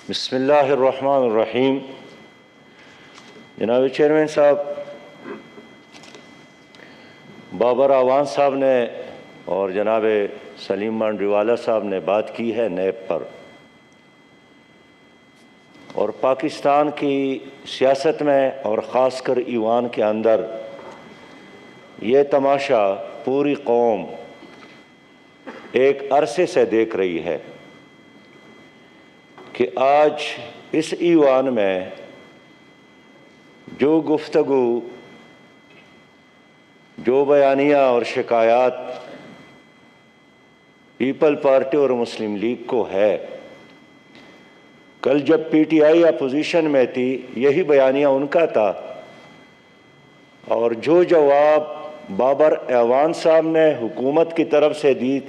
بسم اللہ الرحمن الرحیم۔ جناب چیئرمین صاحب، بابر اعوان صاحب نے اور جناب سلیم مانڈیوالا صاحب نے بات کی ہے نیب پر، اور پاکستان کی سیاست میں اور خاص کر ایوان کے اندر یہ تماشا پوری قوم ایک عرصے سے دیکھ رہی ہے کہ آج اس ایوان میں جو گفتگو، جو بیانیہ اور شکایات پیپل پارٹی اور مسلم لیگ کو ہے، کل جب پی ٹی آئی اپوزیشن میں تھی یہی بیانیہ ان کا تھا، اور جو جواب بابر اعوان صاحب نے حکومت کی طرف سے دی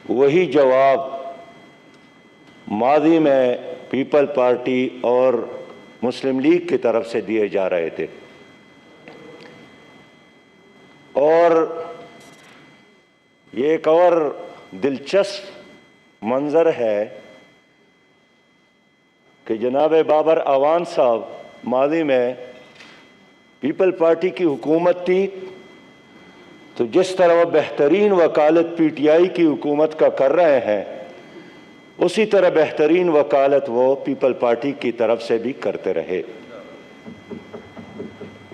وہی جواب ماضی میں پیپل پارٹی اور مسلم لیگ کی طرف سے دیے جا رہے تھے۔ اور یہ ایک اور دلچسپ منظر ہے کہ جناب بابر اعوان صاحب ماضی میں پیپل پارٹی کی حکومت تھی تو جس طرح وہ بہترین وکالت پی ٹی آئی کی حکومت کا کر رہے ہیں اسی طرح بہترین وکالت وہ پیپل پارٹی کی طرف سے بھی کرتے رہے۔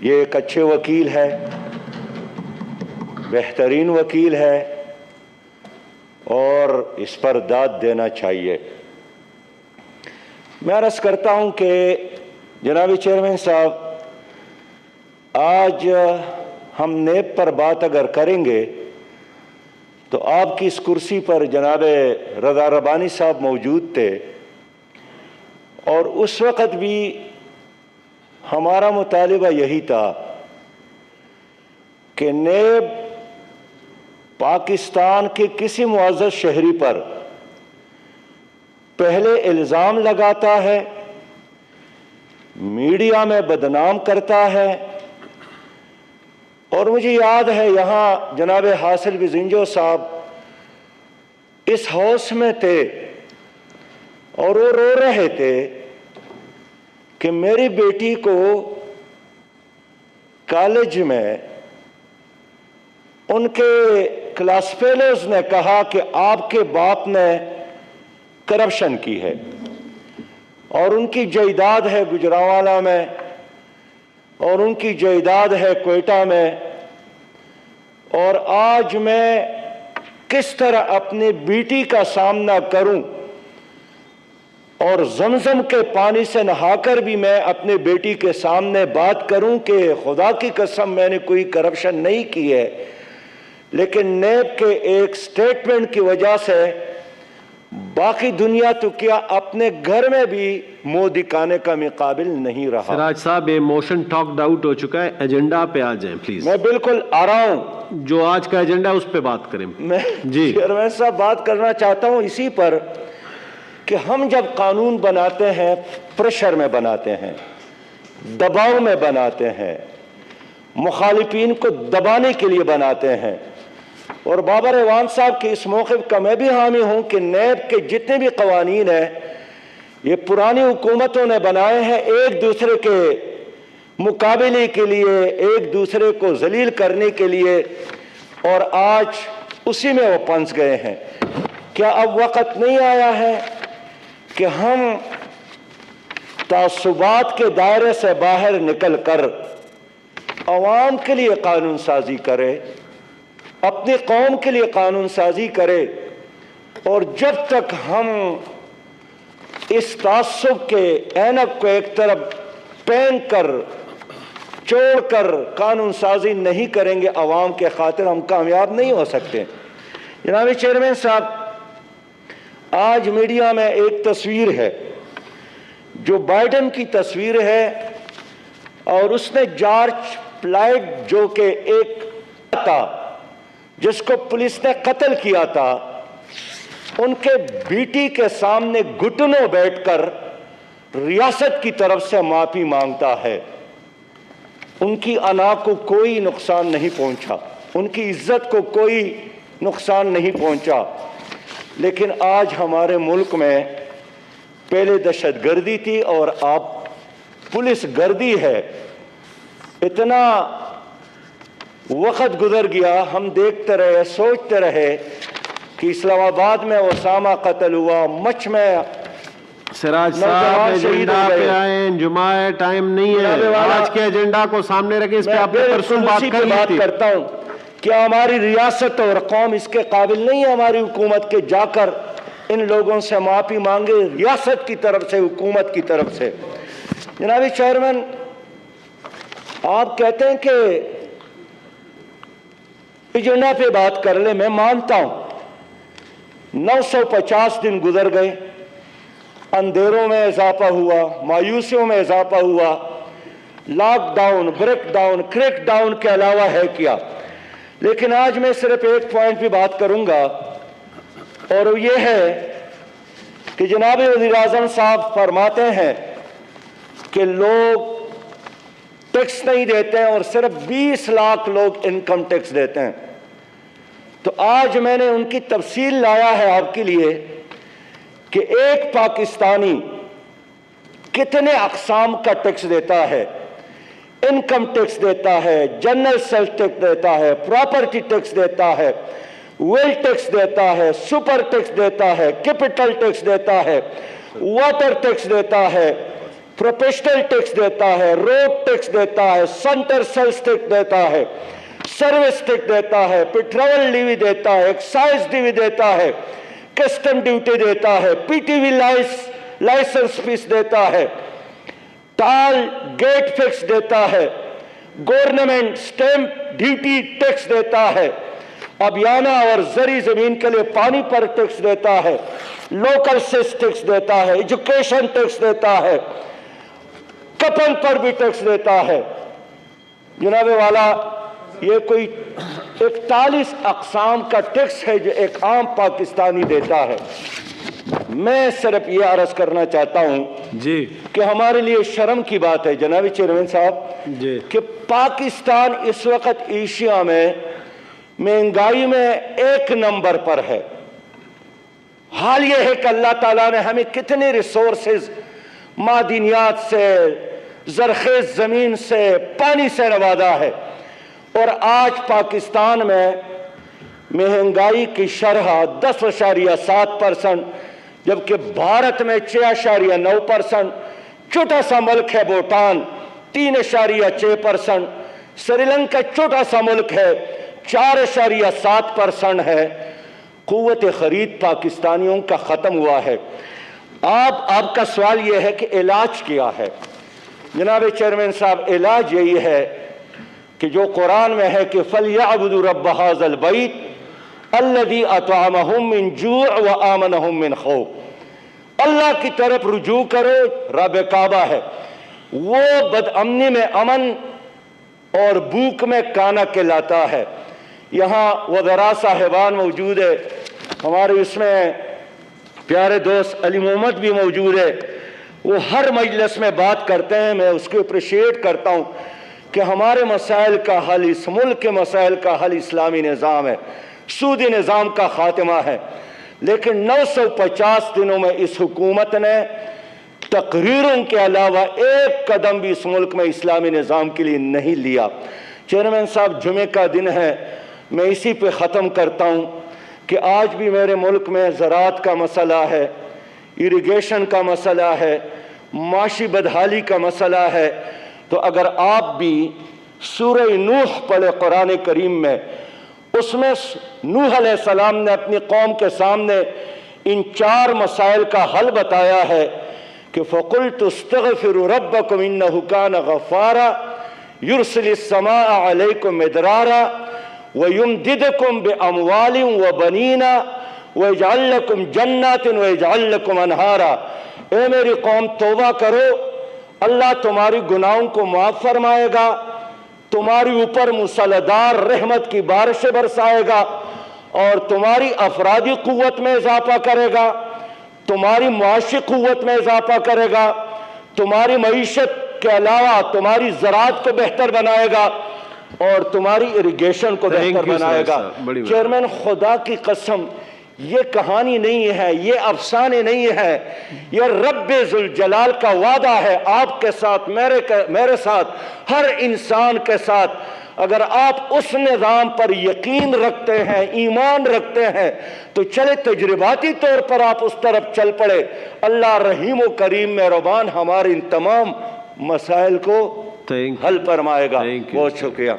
یہ ایک اچھے وکیل ہے، بہترین وکیل ہے، اور اس پر داد دینا چاہیے۔ میں عرض کرتا ہوں کہ جناب چیئرمین صاحب، آج ہم نیب پر بات اگر کریں گے تو آپ کی اس کرسی پر جناب رضا ربانی صاحب موجود تھے، اور اس وقت بھی ہمارا مطالبہ یہی تھا کہ نیب پاکستان کے کسی معزز شہری پر پہلے الزام لگاتا ہے، میڈیا میں بدنام کرتا ہے، اور مجھے یاد ہے یہاں جناب حاصل بزنجو صاحب اس ہاؤس میں تھے اور وہ رو رہے تھے کہ میری بیٹی کو کالج میں ان کے کلاس فیلوز نے کہا کہ آپ کے باپ نے کرپشن کی ہے، اور ان کی جائیداد ہے گجرانوالہ میں، اور ان کی جائیداد ہے کوئٹہ میں، اور آج میں کس طرح اپنی بیٹی کا سامنا کروں، اور زمزم کے پانی سے نہا کر بھی میں اپنی بیٹی کے سامنے بات کروں کہ خدا کی قسم میں نے کوئی کرپشن نہیں کی ہے، لیکن نیب کے ایک سٹیٹمنٹ کی وجہ سے باقی دنیا تو کیا اپنے گھر میں بھی منہ دکھانے کا مقابل نہیں رہا۔ سراج صاحب، یہ موشن ٹاکڈ آؤٹ ہو چکا ہے، ایجنڈا پہ آ جائیں پلیز۔ میں بالکل آ رہا ہوں، جو آج کا ایجنڈا اس پہ بات کریں۔ میں چیئرمین صاحب بات کرنا چاہتا ہوں اسی پر کہ ہم جب قانون بناتے ہیں پریشر میں بناتے ہیں، دباؤ میں بناتے ہیں، مخالفین کو دبانے کے لیے بناتے ہیں، اور بابر اعوان صاحب کے اس موقف کا میں بھی حامی ہوں کہ نیب کے جتنے بھی قوانین ہیں یہ پرانی حکومتوں نے بنائے ہیں ایک دوسرے کے مقابلے کے لیے، ایک دوسرے کو ذلیل کرنے کے لیے، اور آج اسی میں وہ پھنس گئے ہیں۔ کیا اب وقت نہیں آیا ہے کہ ہم تعصبات کے دائرے سے باہر نکل کر عوام کے لیے قانون سازی کرے، اپنی قوم کے لیے قانون سازی کرے، اور جب تک ہم اس تعصب کے اینک کو ایک طرف پھینک کر چھوڑ کر قانون سازی نہیں کریں گے عوام کے خاطر، ہم کامیاب نہیں ہو سکتے۔ جناب چیئرمین صاحب، آج میڈیا میں ایک تصویر ہے جو بائیڈن کی تصویر ہے، اور اس نے جارج فلائیڈ جو کہ ایک تھا جس کو پولیس نے قتل کیا تھا، ان کے بیٹی کے سامنے گھٹنوں بیٹھ کر ریاست کی طرف سے معافی مانگتا ہے۔ ان کی انا کو کوئی نقصان نہیں پہنچا، ان کی عزت کو کوئی نقصان نہیں پہنچا، لیکن آج ہمارے ملک میں پہلے دہشت گردی تھی اور اب پولیس گردی ہے. اتنا وقت گزر گیا، ہم دیکھتے رہے، سوچتے رہے کہ اسلام آباد میں اسامہ قتل ہوا، مچھ میں سراج صاحب ایجنڈا پہ آئیں، جمعہ ٹائم نہیں ہے، آج کے ایجنڈا کو سامنے رکھیں، اس پہ آپ نے پرسوں بات کر لی تھی. کرتا ہوں کیا ہماری ریاست اور قوم اس کے قابل نہیں ہے ہماری حکومت کے جا کر ان لوگوں سے معافی مانگے، ریاست کی طرف سے، حکومت کی طرف سے. جناب چیئرمین، آپ کہتے ہیں کہ ایجنڈا پہ بات کر لیں، میں مانتا ہوں 950 دن گزر گئے، اندھیروں میں اضافہ ہوا، مایوسیوں میں اضافہ ہوا، lockdown, breakdown, crackdown کے علاوہ ہے کیا؟ لیکن آج میں صرف ایک پوائنٹ پہ بات کروں گا، اور وہ یہ ہے کہ جناب وزیر اعظم صاحب فرماتے ہیں کہ لوگ ٹیکس نہیں دیتے ہیں اور صرف 20 لاکھ لوگ انکم ٹیکس دیتے ہیں. تو آج میں نے ان کی تفصیل لایا ہے آپ کے لیے کہ ایک پاکستانی کتنے اقسام کا ٹیکس دیتا ہے. انکم ٹیکس دیتا ہے، جنرل سیلز ٹیکس دیتا ہے، پراپرٹی ٹیکس دیتا ہے، ویلتھ ٹیکس دیتا ہے، سپر ٹیکس دیتا ہے، کیپٹل ٹیکس دیتا ہے، واٹر ٹیکس دیتا ہے، پروفیشنل ٹیکس دیتا ہے، روڈ ٹیکس دیتا ہے، سینٹر سیلز ٹیکس دیتا ہے، سروس ٹیکس دیتا ہے، پیٹرول لیوی دیتا ہے، ایکسائز ڈیوی دیتا ہے، کسٹم ڈیوٹی دیتا ہے، P T V licence fee دیتا ہے، ٹال گیٹ فکس دیتا ہے، گورنمنٹ سٹیمپ ڈیوٹی ٹیکس دیتا ہے، ابیانہ اور زرعی زمین کے لیے پانی پر ٹیکس دیتا ہے، لوکل سیس ٹیکس دیتا ہے، ایجوکیشن ٹیکس دیتا ہے، کپل پر بھی ٹیکس دیتا ہے. جناب والا، یہ کوئی 41 اقسام کا ٹیکس ہے جو ایک عام پاکستانی دیتا ہے. میں صرف یہ عرض کرنا چاہتا ہوں جی کہ ہمارے لیے شرم کی بات ہے جناب چیئرمین صاحب جی کہ پاکستان اس وقت ایشیا میں مہنگائی میں 1 نمبر پر ہے. حال یہ ہے کہ اللہ تعالیٰ نے ہمیں کتنے ریسورسز معدنیات سے، زرخیز زمین سے، پانی سے نوازا ہے، اور آج پاکستان میں مہنگائی کی شرح 10.7%، جبکہ بھارت میں 6.9%، چھوٹا سا ملک ہے بھوٹان 3.6%، سری لنکا چھوٹا سا ملک ہے 4.7% ہے. قوت خرید پاکستانیوں کا ختم ہوا ہے. آپ کا سوال یہ ہے کہ علاج کیا ہے؟ جناب چیئرمین صاحب، علاج یہی ہے کہ جو قرآن میں ہے کہ فَلْيَعْبُدُوا رَبَّ هَذَا الْبَيْتِ الَّذِي أَطْعَمَهُم مِّن جُوعٍ وَآمَنَهُم مِّن خَوْفٍ. اللہ کی طرف رجوع کرو، رب کعبہ ہے، وہ بدامنی میں امن اور بھوک میں کانا کھلاتا ہے. یہاں وزراء صاحبان موجود ہے، ہمارے اس میں پیارے دوست علی محمد بھی موجود ہے، وہ ہر مجلس میں بات کرتے ہیں. میں اس کو اپریشیٹ کرتا ہوں کہ ہمارے مسائل کا حل، اس ملک کے مسائل کا حل اسلامی نظام ہے، سودی نظام کا خاتمہ ہے. لیکن 950 دنوں میں اس حکومت نے تقریروں کے علاوہ ایک قدم بھی اس ملک میں اسلامی نظام کے لیے نہیں لیا. چیئرمین صاحب، جمعے کا دن ہے، میں اسی پہ ختم کرتا ہوں کہ آج بھی میرے ملک میں زراعت کا مسئلہ ہے، ایریگیشن کا مسئلہ ہے، معاشی بدحالی کا مسئلہ ہے. تو اگر آپ بھی سورہ نوح پڑھے قرآن کریم میں، اس میں نوح علیہ السلام نے اپنی قوم کے سامنے ان 4 مسائل کا حل بتایا ہے کہ فَقُلْتُ اسْتَغْفِرُوا رَبَّكُمْ إِنَّهُ كَانَ غَفَّارًا يُرْسِلِ السَّمَاءَ عَلَيْكُمْ مِدْرَارًا وَيُمْدِدْكُمْ بِأَمْوَالٍ وَبَنِينَ وَيَجْعَلْ لَكُمْ جَنَّاتٍ وَيَجْعَلْ لَكُمْ أَنْهَارًا. اے میری قوم، توبہ کرو، اللہ تمہاری گناہوں کو معاف فرمائے گا، تمہاری اوپر مسلسل رحمت کی بارشیں برسائے گا، اور تمہاری افرادی قوت میں اضافہ کرے گا، تمہاری معاشی قوت میں اضافہ کرے گا، تمہاری معیشت کے علاوہ تمہاری زراعت کو بہتر بنائے گا، اور تمہاری ایریگیشن کو بہتر بنائے گا. چیئرمین، خدا کی قسم، یہ کہانی نہیں ہے، یہ افسانے نہیں ہے، یہ رب ذوالجلال کا وعدہ ہے آپ کے ساتھ، میرے ساتھ، ہر انسان کے ساتھ۔ اگر آپ اس نظام پر یقین رکھتے ہیں، ایمان رکھتے ہیں، تو چلے تجرباتی طور پر آپ اس طرف چل پڑے۔ اللہ رحیم و کریم مہربان ہمارے ان تمام مسائل کو حل فرمائے گا۔ بہت شکریہ۔